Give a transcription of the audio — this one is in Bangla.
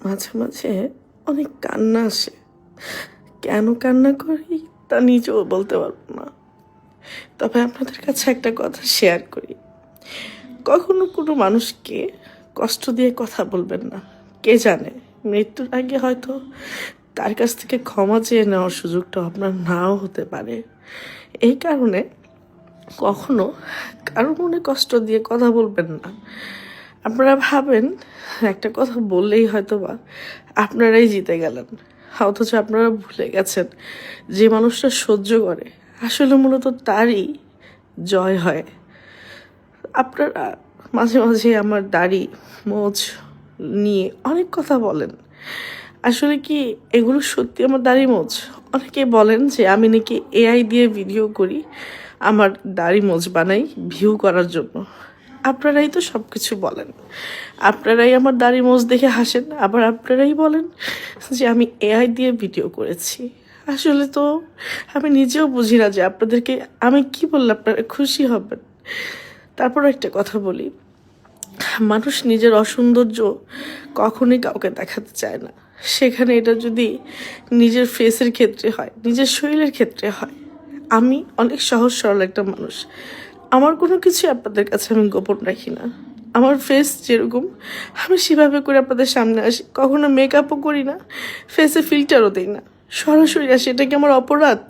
মাঝে মাঝে অনেক কান্না আসে। কেন কান্না করি তা নিজেও বলতে পারবো না। তবে আপনাদের কাছে একটা কথা শেয়ার করি। কখনো কোনো মানুষকে কষ্ট দিয়ে কথা বলবেন না। কে জানে মৃত্যুর আগে হয়তো তার কাছ থেকে ক্ষমা চেয়ে নেওয়ার সুযোগটা আপনার নাও হতে পারে। এই কারণে কখনো কারো মনে কষ্ট দিয়ে কথা বলবেন না। আপনারা ভাবেন একটা কথা বললেই হয়তো বা আপনারাই জিতে গেলেন, অথচ আপনারা ভুলে গেছেন যে মানুষটা সহ্য করে আসলে মূলত তারই জয় হয়। আপনারা মাঝে মাঝে আমার দাড়ি মোচ নিয়ে অনেক কথা বলেন। আসলে কি এগুলো সত্যি আমার দাড়ি মোচ? অনেকে বলেন যে আমি নাকি এআই দিয়ে ভিডিও করি, আমার দাড়ি মোচ বানাই ভিউ করার জন্য। আপনারাই তো সব কিছু বলেন। আপনারাই আমার দাড়ি মোচ দেখে হাসেন, আবার আপনারাই বলেন যে আমি এআই দিয়ে ভিডিও করেছি। আসলে তো আমি নিজেও বুঝি না যে আপনাদেরকে আমি কি বললে আপনারা খুশি হবেন। তারপর একটা কথা বলি, মানুষ নিজের অসৌন্দর্য কখনোই কাউকে দেখাতে চায় না। সেখানে এটা যদি নিজের ফেসের ক্ষেত্রে হয়, নিজের শরীরের ক্ষেত্রে হয়। আমি অনেক সহজ সরল একটা মানুষ। আমার কোনো কিছু আপনাদের কাছে আমি গোপন রাখি না। আমার ফেস যেরকম আমি সেভাবে করে আপনাদের সামনে আসি। কখনো মেকআপও করি না, ফেসে ফিল্টারও দিই না, সরাসরি আসি। এটা কি আমার অপরাধ?